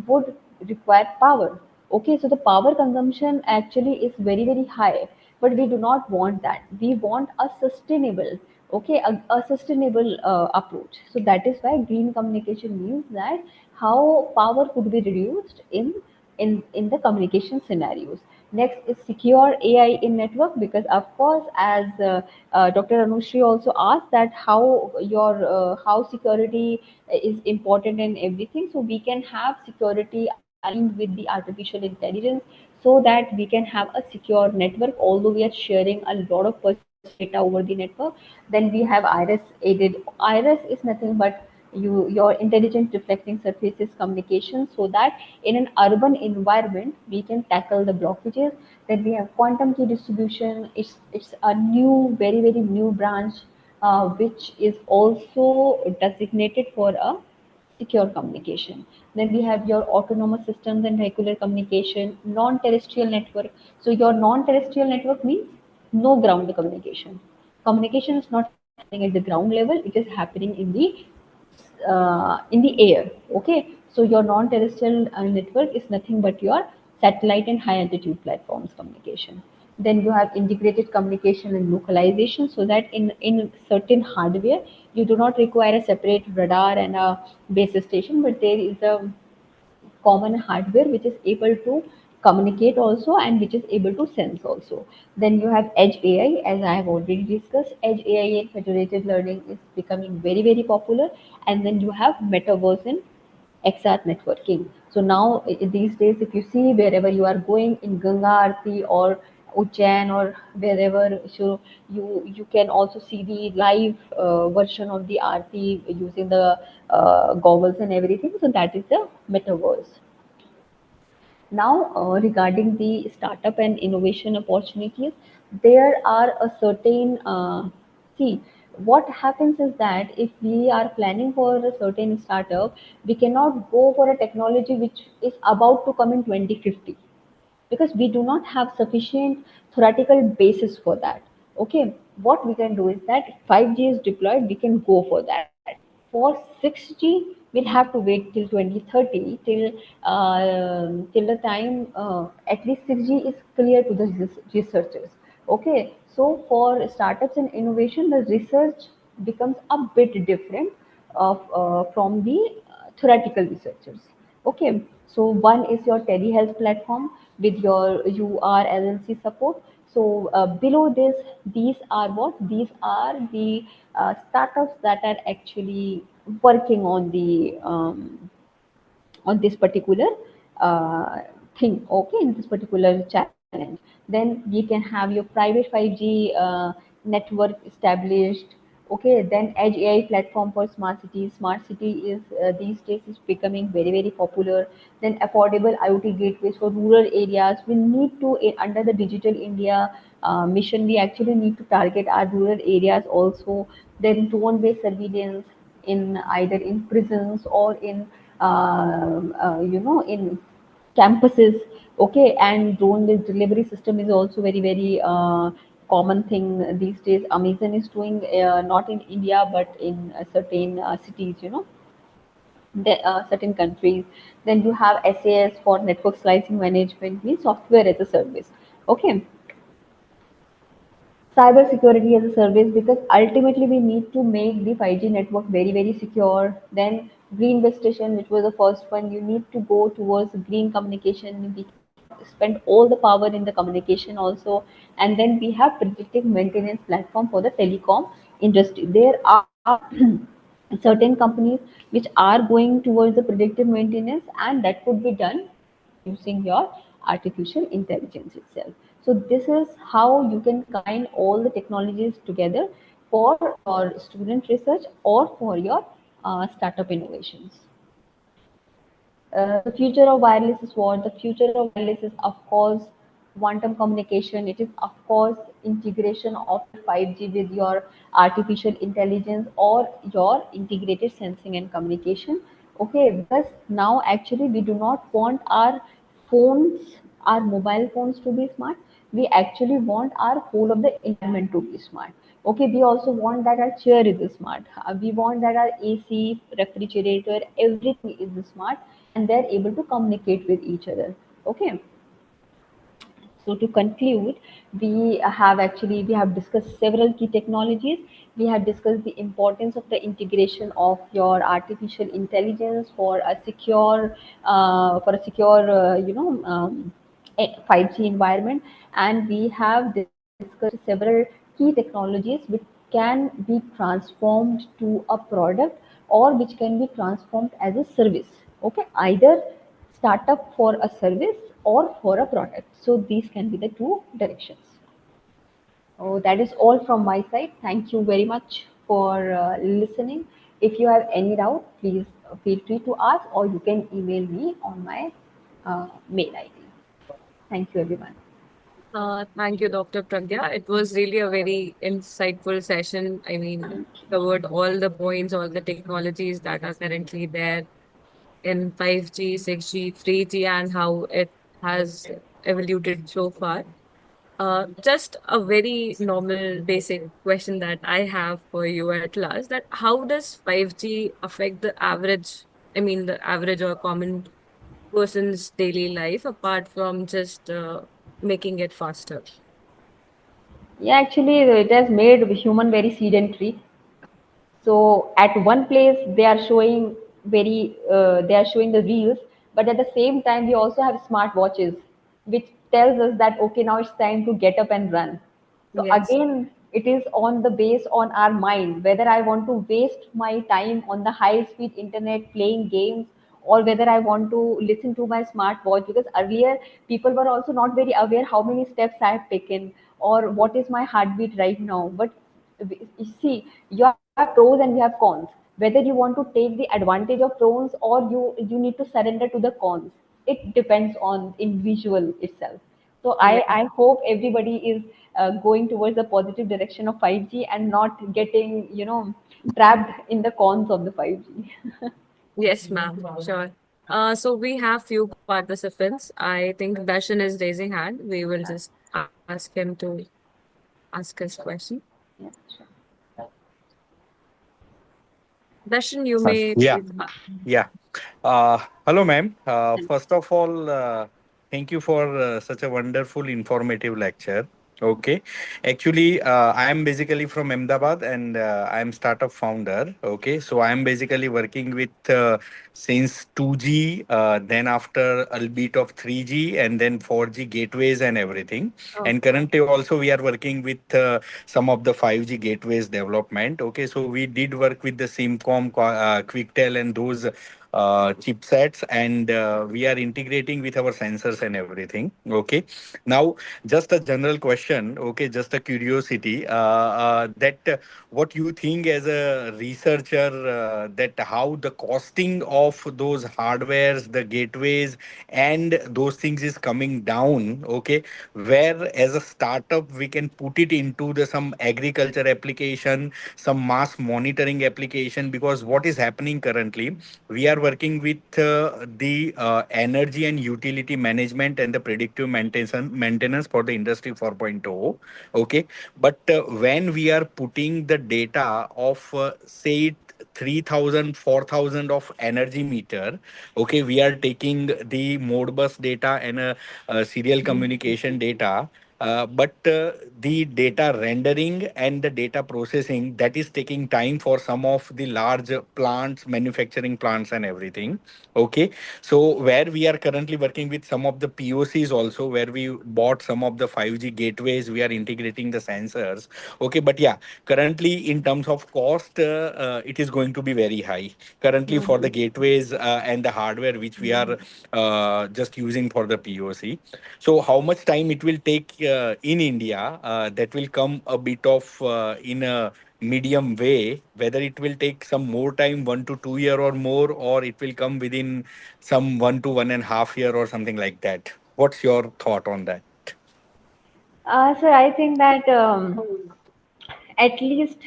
would require power. Okay, so the power consumption actually is very very high, but we do not want that. We want a sustainable, okay, a sustainable approach. So that is why green communication means that how power could be reduced in the communication scenarios. Next is secure AI in network, because of course, as Dr. Anushri also asked, that how security is important in everything. So we can have security aligned with the artificial intelligence, so that we can have a secure network, although we are sharing a lot of personal data over the network. Then we have iris aided. Iris is nothing but your intelligent reflecting surfaces communication, so that in an urban environment we can tackle the blockages. Then we have quantum key distribution. It's a new, very very new branch, which is also designated for a secure communication. Then we have your autonomous systems and regular communication, non-terrestrial network. So your non-terrestrial network means no ground communication. Communication is not happening at the ground level; it is happening in the air. Okay, so your non-terrestrial network is nothing but your satellite and high altitude platforms communication. Then you have integrated communication and localization, so that in certain hardware you do not require a separate radar and a base station, but there is a common hardware which is able to communicate also, and which is able to sense also. Then you have edge AI. As I have already discussed, edge AI and federated learning is becoming very very popular. And then you have metaverse and XR networking. So now these days, if you see wherever you are going in Ganga Aarti or Ujjain or wherever, so you can also see the live version of the Aarti using the goggles and everything. So that is the metaverse. Now, regarding the startup and innovation opportunities, there are a certain see. What happens is that if we are planning for a certain startup, we cannot go for a technology which is about to come in 2050, because we do not have sufficient theoretical basis for that. Okay, what we can do is that if 5G is deployed, we can go for that. For 6G, we'll have to wait till 2030, till the time at least 6G is clear to the researchers. Okay, so for startups and innovation, the research becomes a bit different from the theoretical researchers. Okay, so one is your telehealth platform with your UR LLC support. So below this, these are what? These are the startups that are actually working on this particular uh, thing. Okay, in this particular challenge. Then we can have your private 5G network established. Okay, then Edge AI platform for smart cities. Smart city is these days is becoming very very popular. Then affordable IoT gateways for rural areas. We need to under the Digital India mission. We actually need to target our rural areas also. Then drone-based surveillance in either in prisons or in in campuses. Okay, and drone based delivery system is also very very common thing these days. Amazon is doing not in India but in certain cities, certain countries. Then you have SAS for network slicing management, means software as a service. Okay, cyber security as a service, because ultimately we need to make the 5G network very very secure. Then green base station, which was the first one, you need to go towards green communication. We cannot spend all the power in the communication also. And then we have predictive maintenance platform for the telecom industry. There are certain companies which are going towards the predictive maintenance, and that could be done using your artificial intelligence itself. So this is how you can combine all the technologies together for your student research or for your startup innovations. The future of wireless is what? The future of wireless is, of course, quantum communication. It is, of course, integration of 5G with your artificial intelligence or your integrated sensing and communication. Okay, because now actually we do not want our phones, our mobile phones to be smart. We actually want our whole of the environment to be smart. Okay, we also want that our chair is smart. We want that our AC, refrigerator, everything is smart, and they're able to communicate with each other. Okay, so to conclude, we have discussed several key technologies. We have discussed the importance of the integration of your artificial intelligence for a secure 5G environment, and we have discussed several key technologies which can be transformed to a product or which can be transformed as a service. Okay, either startup for a service or for a product. So these can be the two directions. Oh, that is all from my side. Thank you very much for listening. If you have any doubt, please feel free to ask, or you can email me on my mail ID. Thank you, everyone. Thank you, Dr. Pragya. It was really a very insightful session. I mean, covered all the points, all the technologies that are currently there in 5G, 6G, 3G, and how it has evoluted so far. Just a very normal, basic question that I have for you at last, that how does 5G affect the average, I mean, the average or common person's daily life apart from just making it faster? Yeah, actually, it has made human very sedentary. So at one place they are showing the reels, but at the same time we also have smart watches which tells us that okay, now it's time to get up and run. So Yes. again, it is on the base on our mind whether I want to waste my time on the high speed internet playing games, or whether I want to listen to my smartwatch, because earlier people were also not very aware how many steps I have taken or what is my heartbeat right now. But you see, you have pros and you have cons. Whether you want to take the advantage of pros or you need to surrender to the cons, it depends on individual itself. So Yeah. I hope everybody is going towards the positive direction of 5G and not getting trapped in the cons of the 5G. Yes, ma'am. Sure. So we have few participants. I think Darshan is raising hand. We will just ask him to ask his question. Yeah, sure. Darshan, you Uh, may. yeah, yeah. Hello, ma'am. First of all, thank you for such a wonderful, informative lecture. Okay, actually, I am basically from Ahmedabad and I am startup founder. Okay, so I am basically working with since 2G, then after a bit of 3G, and then 4G gateways and everything. Oh, And currently, also we are working with some of the 5G gateways development. Okay, so we did work with the Simcom, Quicktel, and those chipsets, and we are integrating with our sensors and everything. Okay. Now, just a general question. Okay, just a curiosity. What you think as a researcher, that how the costing of those hardwares, the gateways, and those things is coming down. Okay, where as a startup we can put it into the some agriculture application, some mass monitoring application, because what is happening currently, we are working with the energy and utility management and the predictive maintenance for the industry 4.0. Okay, but when we are putting the data of say 3000, 4000 of energy meter. Okay, we are taking the modbus data and serial communication data, but the data rendering and the data processing, that is taking time for some of the large plants, manufacturing plants and everything. Okay, so where we are currently working with some of the POCs also, where we bought some of the 5G gateways, we are integrating the sensors. Okay, but yeah, currently in terms of cost, it is going to be very high currently for the gateways and the hardware which we are just using for the POC. So how much time it will take in India? That will come a bit of in a medium way. Whether it will take some more time, 1 to 2 year or more, or it will come within some 1 to 1.5 year or something like that. What's your thought on that? Sir, I think that at least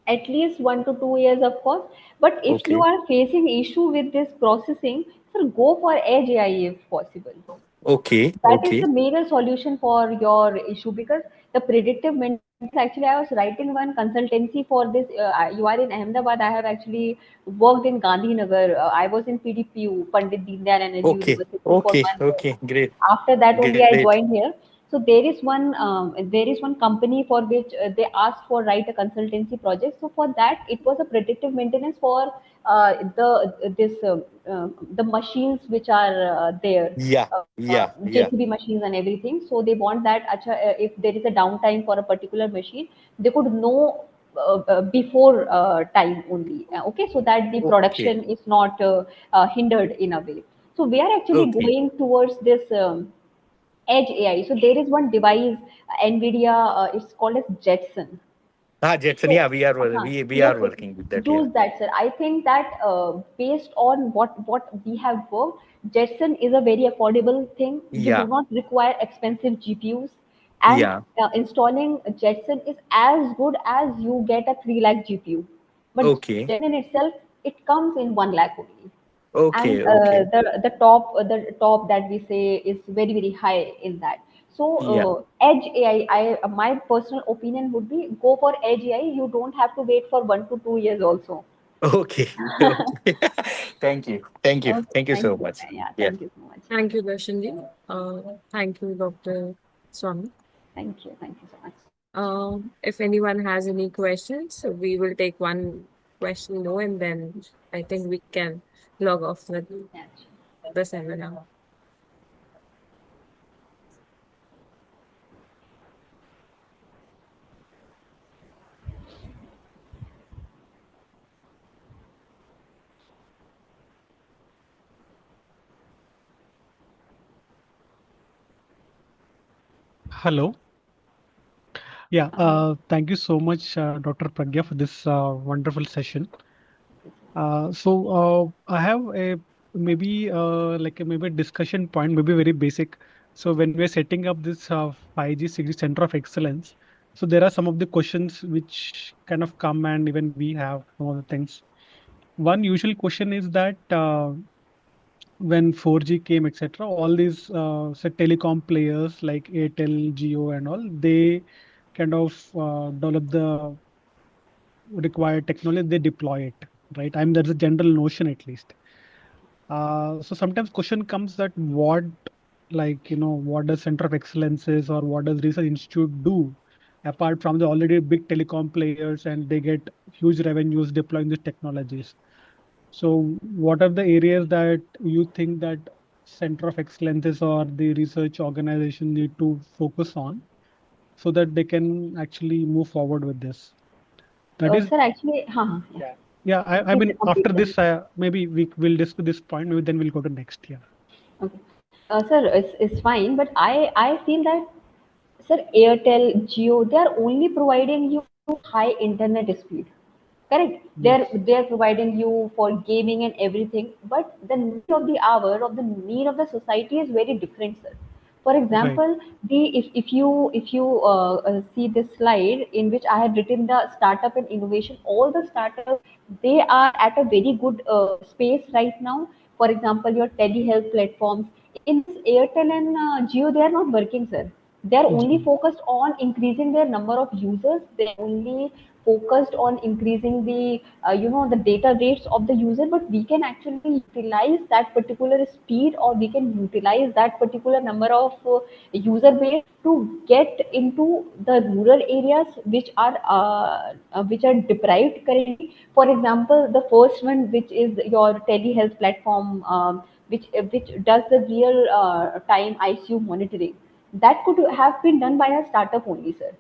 at least 1 to 2 years, of course. But if you Okay. are facing issue with this processing, sir, go for Edge AI if possible. Okay. That is Okay. the major solution for your issue, because the predictive maintenance, actually I was writing one consultancy for this. You are in Ahmedabad. I have actually worked in Gandhinagar. I was in PDPU, Pandit Deendayal Energy Okay. University, for Okay. 1 year. Okay. Great. After that only Great. I joined here. So there is one company for which they asked for write a consultancy project. So for that it was a predictive maintenance for the machines which are there, Yeah. Yeah. Yeah. JCB machines and everything. So they want that if there is a downtime for a particular machine, they could know before time only. Okay, so that the Okay. production is not hindered in a way. So we are actually Okay. going towards this edge AI. So there is one device, NVIDIA, it's called as Jetson. Ah, Jetson. So, Yeah, we yes, are working with that. Yeah. use that, sir. I think that based on what we have worked, Jetson is a very affordable thing. You do Yeah. not require expensive GPUs, and Yeah. installing Jetson is as good as you get a 3 lakh GPU. But Okay. Jetson in itself, it comes in 1 lakh only, and Okay. Okay. the top that we say is very high in that. So Yeah. edge AI, my personal opinion would be go for edge AI. You don't have to wait for 1 to 2 years also. Okay. Okay. Thank you. Thank you. Okay, Thank you thank so you. much. Yeah, Yeah. thank you so much. Thank you, Darshanji. Thank you, Dr. Swami. Thank you so much. If anyone has any questions, we will take one question more, and then I think we can log off with Yeah, sure. the seminar. Hello. Yeah, uh, thank you so much, Dr. Pragya, for this wonderful session. So I have a maybe like a maybe discussion point, maybe very basic. So when we're setting up this 5G 6G Center of Excellence, so there are some of the questions which kind of come, and even we have some of the things. One usual question is that when 4G came, etc., all these say telecom players like Airtel, Jio, and all, they kind of develop the required technology, they deploy it, right? I mean, that's a general notion at least. So sometimes question comes that what, like, what does Center of Excellence is, or what does Research Institute do apart from the already big telecom players, and they get huge revenues deploying these technologies. So what are the areas that you think that Center of Excellences or the research organization need to focus on so that they can actually move forward with this? That is, sir, actually, yeah. Yeah, I Please mean, complete after that. this, maybe we will discuss this point, maybe then we'll go to next. Yeah. Okay. Sir, it's fine, but I feel that, sir, Airtel, Jio, they are only providing you high internet speed. Correct. They're Yes. they're providing you for gaming and everything, but the need of the hour, of the need of the society is very different, sir. For Right. example, the if you see this slide in which I had written the startup and innovation, all the startups, they are at a very good space right now. For example, your telehealth platforms in this Airtel and Jio, they are not working, sir. They are only Ji. focused on increasing their number of users. They are only focused on increasing the the data rates of the user, but we can actually utilize that particular speed, or we can utilize that particular number of user base to get into the rural areas which are deprived currently. For example, the first one, which is your telehealth platform, which does the real time ICU monitoring, that could have been done by a startup only, sir.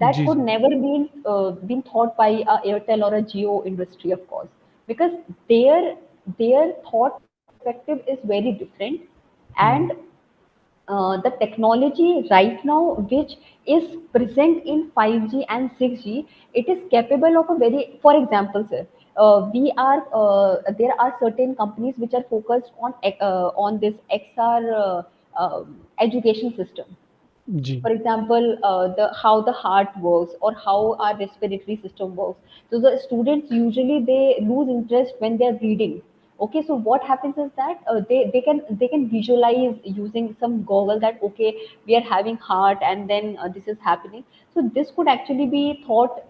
That Ji. could Ji. never been thought by a Airtel or a Geo industry, of course, because their thought perspective is very different. Hmm. And the technology right now which is present in 5G and 6G, it is capable of a very, for example, sir, we are there are certain companies which are focused on this XR education system. Ji. For example, the how the heart works or how our respiratory system works. So the students usually they lose interest when they're reading. Okay, so what happens is that they can visualize using some goggle that, okay, we are having heart, and then this is happening. So this could actually be thought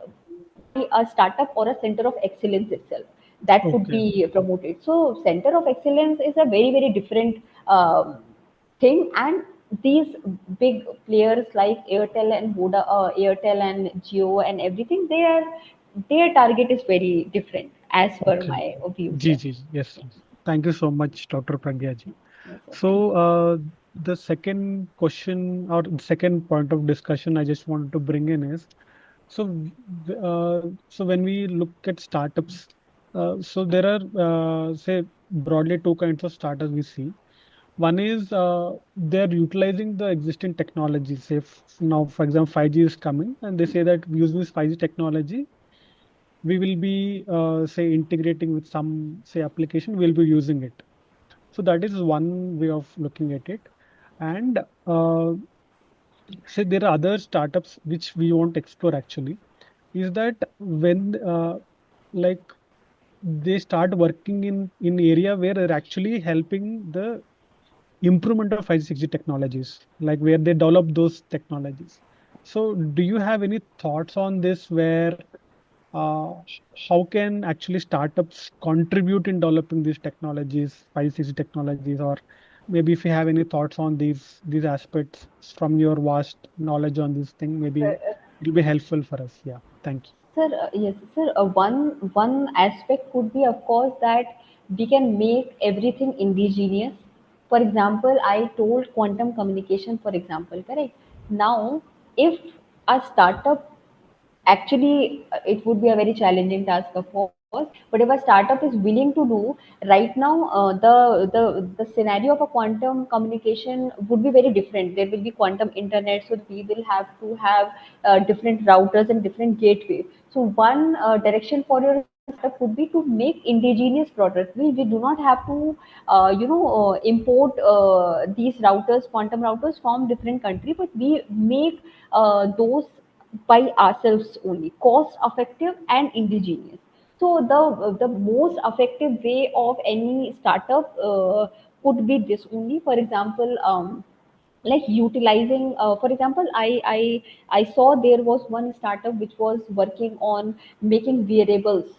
by a startup or a center of excellence itself, that could Okay. be promoted. So center of excellence is a very, very different thing. And these big players like Airtel and Jio and everything, their target is very different as per Okay. my view, Ji. sir. Ji. Yes. Yes. Thank you so much, Dr. Pragya ji. Yes, sir. Thank So, the second question or the second point of discussion I just wanted to bring in is, so, so when we look at startups, so there are, say, broadly two kinds of startups we see. One is they're utilizing the existing technology. Say now, for example, 5G is coming, and they say that using this 5G technology, we will be, say, integrating with some, say, application, we'll be using it. So that is one way of looking at it. And say there are other startups which we want to explore actually, is that when like they start working in area where they're actually helping the improvement of 5G 6G technologies, like where they develop those technologies. So do you have any thoughts on this, where uh, how can actually startups contribute in developing these technologies, 5G 6G technologies, or maybe if you have any thoughts on these aspects from your vast knowledge on this thing, maybe it'll be helpful for us. Yeah, thank you. Sir, yes, sir. One aspect could be, of course, that we can make everything indigenous. For example, I told quantum communication, for example, correct. Now, if a startup, actually, it would be a very challenging task, of course. But if a startup is willing to do right now, the scenario of a quantum communication would be very different. There will be quantum internet, so we will have to have different routers and different gateways. So one direction for your startup would be to make indigenous products. We do not have to import these routers, quantum routers, from different country, but we make those by ourselves only, cost effective and indigenous. So the most effective way of any startup could be this only. For example, like utilizing, for example, I saw there was one startup which was working on making wearables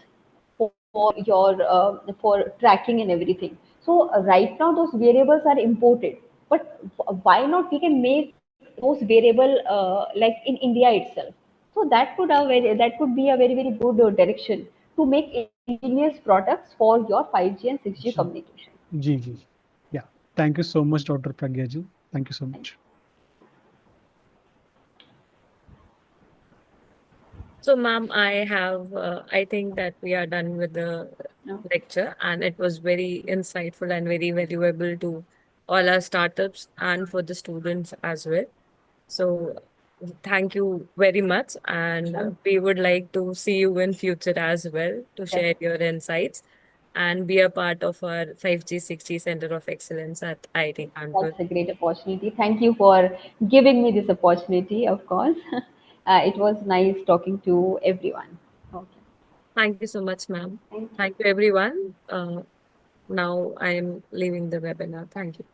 for your for tracking and everything. So right now those variables are imported, but why not we can make those variable like in India itself. So that could be a very, very good direction to make ingenious products for your 5G and 6G Ji. communication. Ji. Ji. Yeah, thank you so much, Dr. Pragya ji. Thank you so Thank much. you. So, ma'am, I think that we are done with the No. lecture, and it was very insightful and very valuable to all our startups and for the students as well. So, thank you very much, and we would like to see you in future as well to share your insights and be a part of our 5G 6G Center of Excellence at IIT Kanpur. That's a great opportunity. Thank you for giving me this opportunity, of course. It was nice talking to everyone. Okay. Thank you so much, ma'am. Thank you. Thank you, everyone. Now I am leaving the webinar. Thank you.